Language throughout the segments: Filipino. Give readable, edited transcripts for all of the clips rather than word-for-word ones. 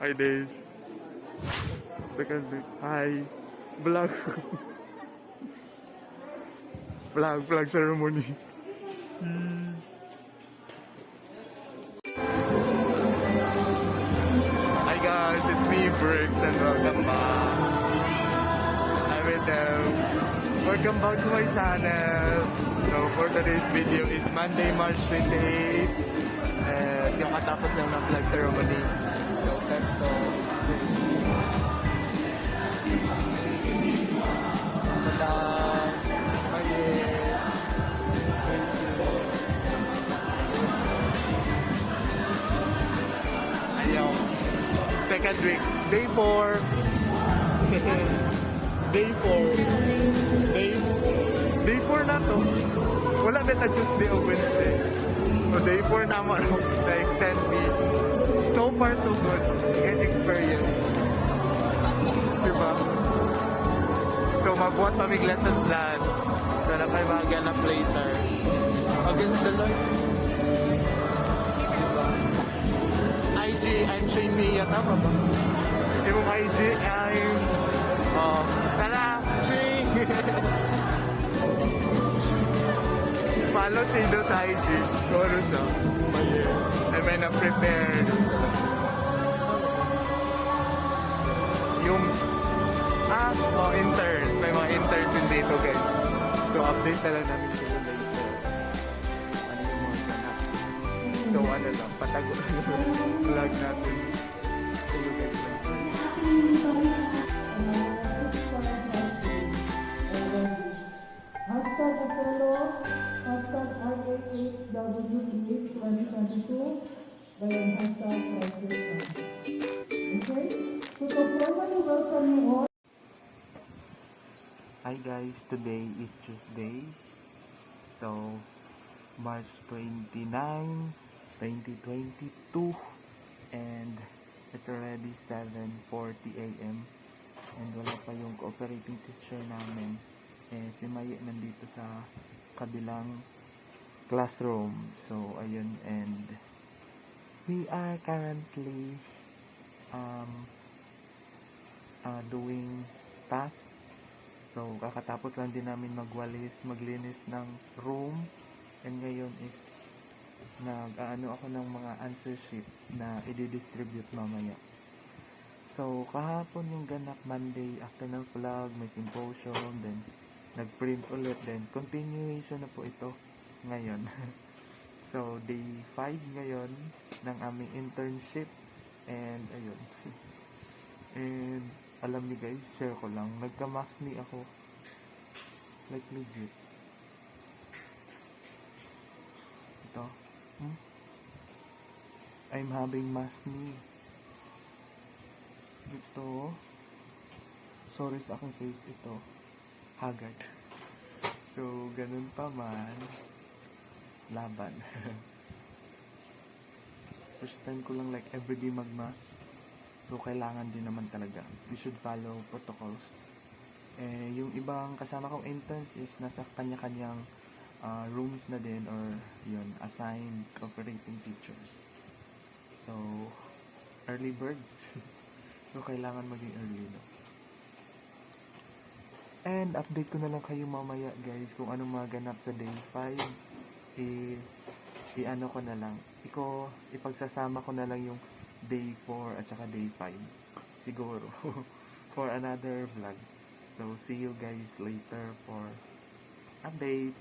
Hi, Dave. Hi. Vlog. Vlog ceremony. Hi guys, it's me, Briggs, and welcome back. I'm with them. Welcome back to my channel. So for today's video is Monday, March 28th. And yung katapos lang ng flag ceremony. So that's all. Madam, ayaw. Second week. Day 4. Day 4 na to. Wala na Tuesday o Wednesday. So day 4 naman na extend me. So far so good. And experience. Diba? So mabuhat pa may lesson plan. So na kayo maganap later. Against the Lord. Diba? IG, I'm Shane Mia. Tama ba? Yung IG, I'm... tara! Shane! Follow Shane doon sa IG. Goro siya. I may na-prepare. Yung... mga interns. May mga interns din dito, guys. So, update na lang namin kayo later. Ano yung mga ganap. So, ano lang, patago vlog natin. Hello, guys. Hashtag Apollo, hashtag RAHWEH 2022, then hashtag President. Okay? So, formally welcome you all. Hi guys, today is Tuesday. So, March 29, 2022. And it's already 7:40 a.m. And wala pa yung cooperating teacher namin. Si Maye nandito sa kabilang classroom. So, ayun. And we are currently doing tasks. So, kakatapos lang din namin maglinis ng room. And ngayon is nag-ano ako ng mga answer sheets na i-distribute mamaya. So, kahapon yung ganap Monday, after ng vlog, may symposium, then nag-print ulit, then continuation na po ito ngayon. So, day 5 ngayon ng aming internship. And, ayun. And, alam niyo guys, share ko lang, nagka-maskne ako. Like legit. Ito. I'm having maskne. Ito. Sorry sa aking face, ito. Haggard. So, ganun pa man. Laban. First time ko lang like everyday mag-mask. So, kailangan din naman talaga. We should follow protocols. Yung ibang kasama kong interns is nasa kanya-kanyang rooms na din or yun, assigned cooperating teachers. So, early birds. So, kailangan maging early, no? And, update ko na lang kayo mamaya, guys, kung anong mga ganap sa day 5. I-ano ko na lang. Ipagsasama ko na lang yung day 4 at saka day 5. Siguro. For another vlog. So, see you guys later for update.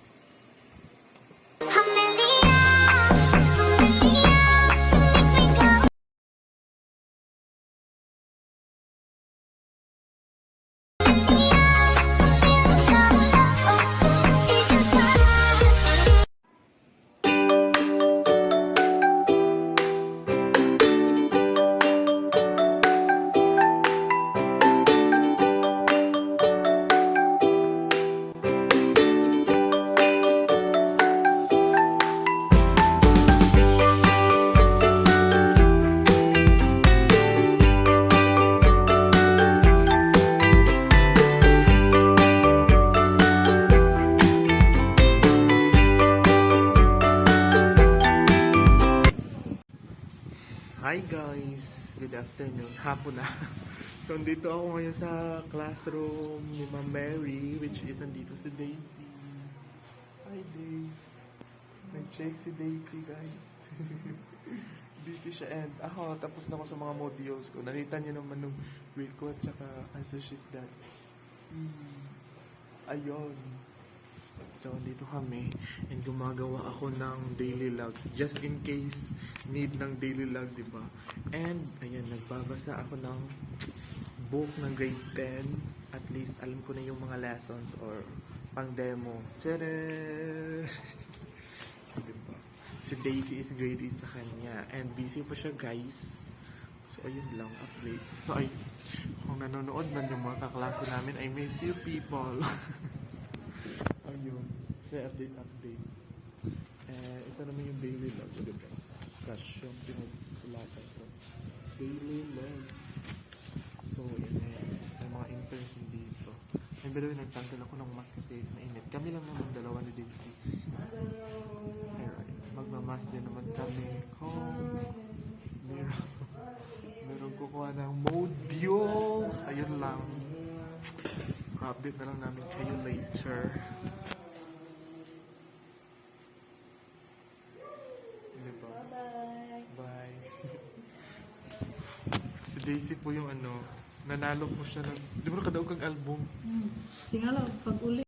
Hi guys! Good afternoon. Hapon na. So, andito ako ngayon sa classroom ni Ma'am Mary, which is nandito si Daisy. Hi, Daisy. Nag-check si Daisy, guys. Busy siya and ako, tapos na ako sa mga modules ko. Nakita niyo naman nung week ko at saka answer she's that. Ayun. So, dito kami and gumagawa ako ng daily log. Just in case need ng daily log, di ba? And, ayan, nagbabasa ako ng book ng grade 10. At least, alam ko na yung mga lessons or pang demo. Tcharam! Diba? Si Daisy is grade 8 sa kanya. And busy pa siya, guys. So, ayun lang, update. So, ay, kung nanonood man yung mga kaklase namin, I miss you, people. Ayun. Kaya update. Ito naman yung daily log. Diba? Scratch yung pinagsulatan ko. Daily log. So, yun na yan. May mga interns dito. And by the way, nagtanggal ako ng mask kasi mainit. Kami lang naman dalawa ni Daisy. Alright. Magmamask din naman kami. Meron kukuha ng module. Ayun lang. Update na lang namin kayo later. Diba? Bye. Si Daisy po yung nanalo po siya ng, di ba nakadaog kang album? Tingnan lang, pag uli.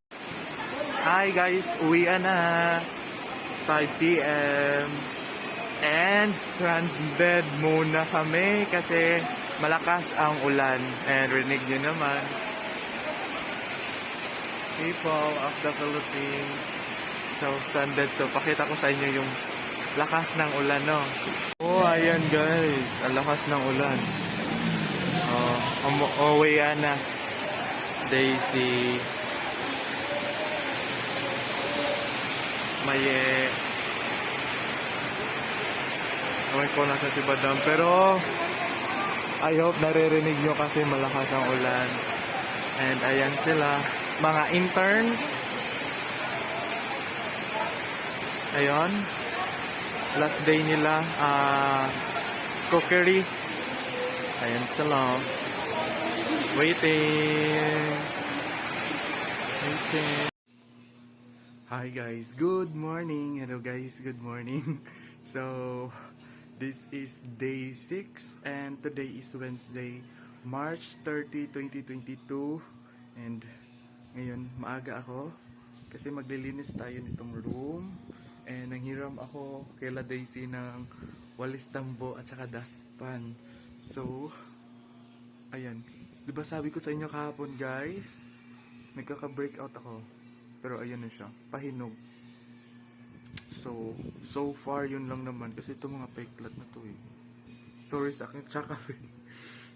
Hi guys, uwian na. 5 p.m. And stranded muna kami kasi malakas ang ulan. And rinig nyo naman. People of the Philippines. So stranded. So pakita ko sa inyo yung lakas ng ulan, no? Oh, ayan guys. Ang lakas ng ulan. Uwian na. Daisy. Maye. Okay ko nasa si Badam. Pero I hope naririnig nyo kasi malakas ang ulan. And ayan sila. Mga interns. Ayun. Last day nila. Cookery. Ayan sila. Waiting. Hi guys, good morning. Hello guys, good morning. So, this is day 6 and today is Wednesday, March 30, 2022. And ngayon, maaga ako kasi maglilinis tayo nitong room. And nanghiram ako kay Daisy ng walis tambo at saka dustpan. So, ayan. Diba sabi ko sa inyo kahapon guys, nagkaka-breakout ako. Pero ayan na siya, pahinog. So far yun lang naman kasi itong mga peklat na to eh. Sorry sa aking tsaka.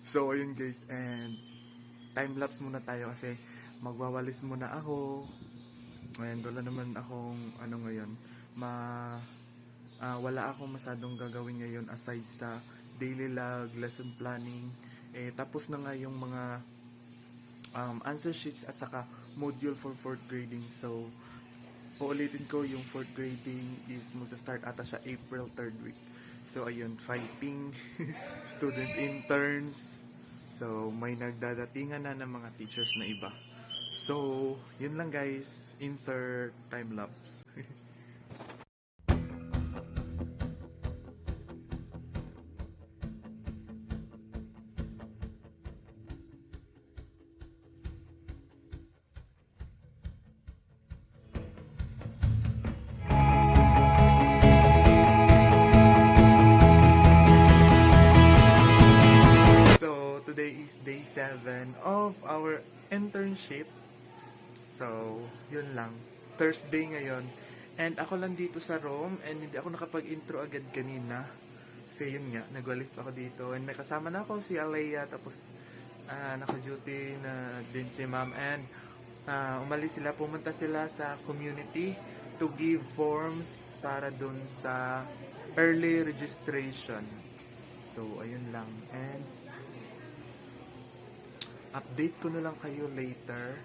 So ayun guys, and time-lapse muna tayo kasi magwawalis muna ako. And wala naman akong ngayon, wala akong masyadong gagawin ngayon aside sa daily log, lesson planning. Tapos na nga yung mga answer sheets at saka module for 4th grading. So, uulitin ko yung 4th grading is magsa-start ata siya April 3rd week. So, ayun, fighting student interns. So, may nagdadatingan na ng mga teachers na iba. So, yun lang guys. Insert time-lapse. Today is day 7 of our internship. So, yun lang. Thursday ngayon. And ako lang dito sa room and hindi ako nakapag-intro agad kanina. Kasi yun nga, nagwalis ako dito. And may kasama na ako si Alea. Tapos, naka-duty na din si ma'am. And umalis sila, pumunta sila sa community to give forms para dun sa early registration. So, ayun lang. And update ko na lang kayo later.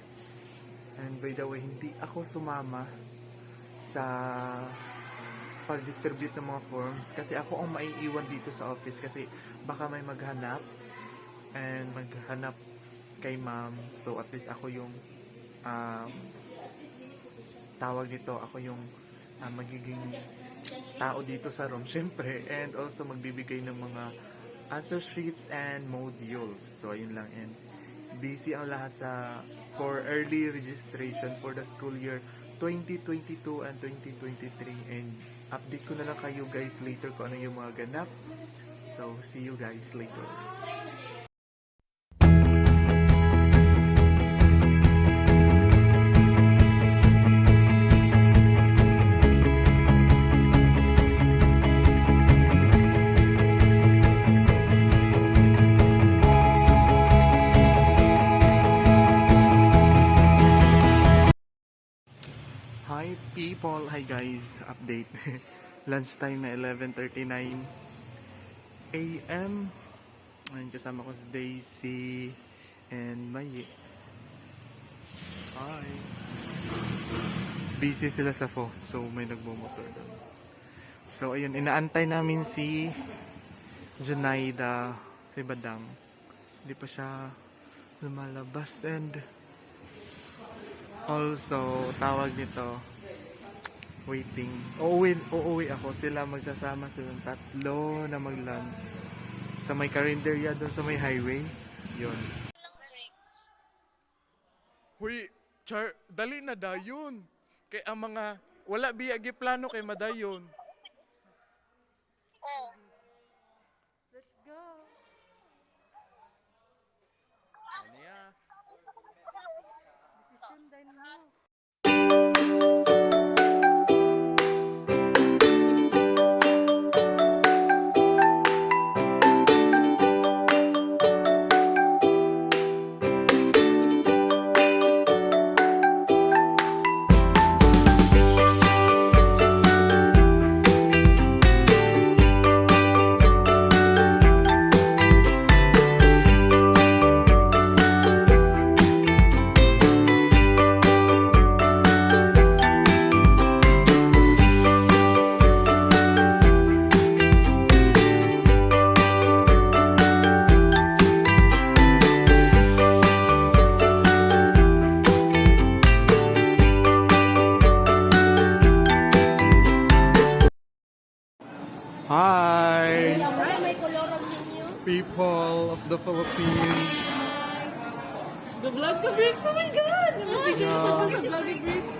And by the way, hindi ako sumama sa pag-distribute ng mga forms kasi ako ang maiiwan dito sa office kasi baka may maghanap and maghanap kay ma'am. So at least ako yung tawag nito, ako yung magiging tao dito sa room syempre, and also magbibigay ng mga answer sheets and modules. So ayun lang, and busy ang lahat for early registration for the school year 2022 and 2023, and update ko na lang kayo guys later kung ano yung mga ganap. So see you guys later. Hi people! Hi guys! Update. Lunchtime na 11:39 AM. Ayun, kasama ko si Daisy and Maye. Hi! Busy sila sa phone, so may nagmumotor doon. So ayun, inaantay namin si Junaida, si Badang. Hindi pa siya lumalabas, and also, tawag nito, waiting. Uuwi ako. Sila magsasama silang tatlo na mag-lunch. Sa may karinderya doon sa may highway. Yun. Huy, Char, dali na dayon. Kay ang mga, wala biyagi plano kay madayon. Let's go. Ano ya? Decision din mo. Hi! People of the Philippines. The vlog ka, Briggs! Oh my God! Nag-picture Yeah. sa vlog ni Briggs.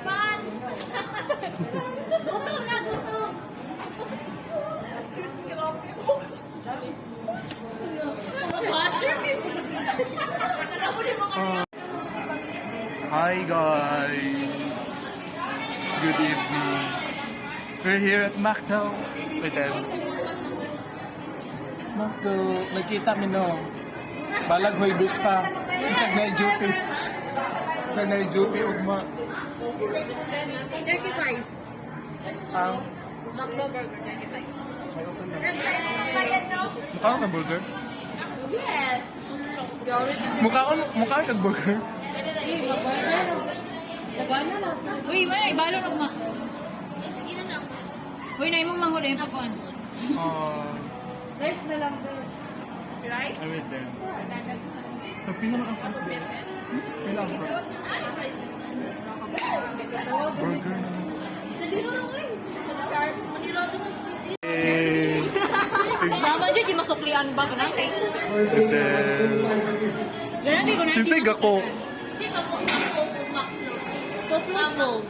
Fun! Gutom na, gutom! Hi guys! Good evening. We're here at Macdo with them. Macdo, nakita mi no. Balag hoy bis pa. Isag na duty. Isag na duty ugma. 35. Ang Macdo burger, 35. may open na. Bayad, no? Mukha ka burger? Yes! Mukha ka burger? Uy, may balo na ma. Sige na lang. Uy, na imong manghod yung pagkuhan. Rice na lang doon. I'm with them. So, pila ang first day? Pila ang first? Burger naman. Nandito na, uy. Manirado ng sisi. Eh, Naman dyan, di masuklian bag na. with them. Ganun, di ko na. Sisig ako. Sige, ako. Coco.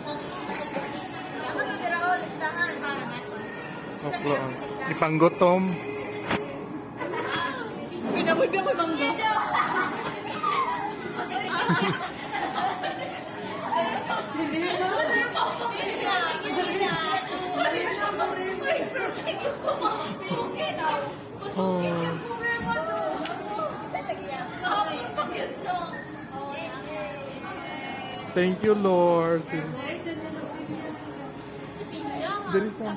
Ako to, Dirao, listahan. Oklo. Ipanggotom. Pinabod ka mangga. Oh. Thank you, Lord. There is some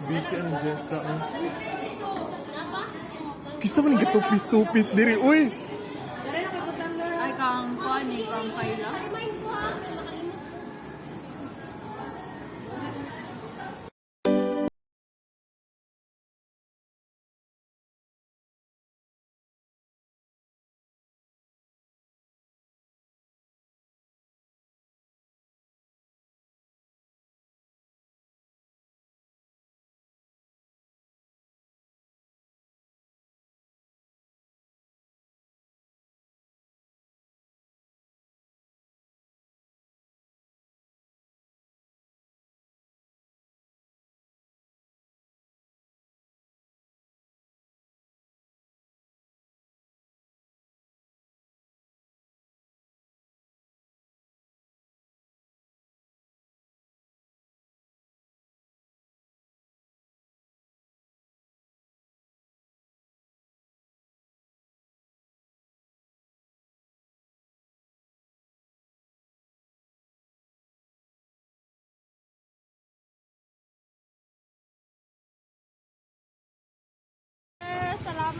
busy and Jessa. Kisa man yung tupis diri, uy. Ay, kang kuhan eh, kang kaila.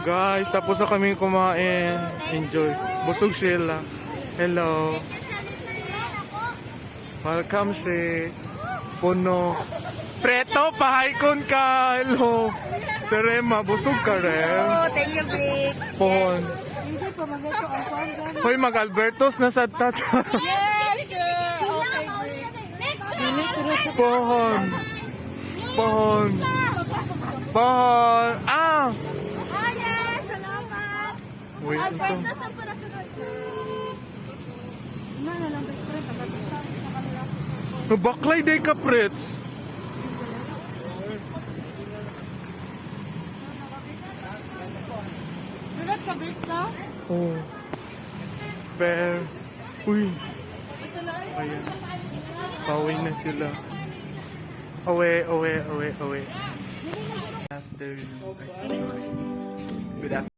Guys, tapos na kami kumain. Enjoy. Busog sila. Hello. Welcome si Puno. Preto, pahaykon ka. Hello. Serema, busog ka rin. Thank you, Brick. Pohon. Hindi pa mag-ito ang kwan. Hoy, mag-Albertos na sa touch. Yes, sure. Okay, Brick. Pohon. Pohon. Pohon. Ah! Yes, salamat. Wait, ito. Saan para sunod? Ano lang, Brick? Baklay day ka, Prets. Sunod ka, Brick, sa? Oh. Bear. Uy. Ayan. Pauwi na sila. Away. Afternoon. Good afternoon.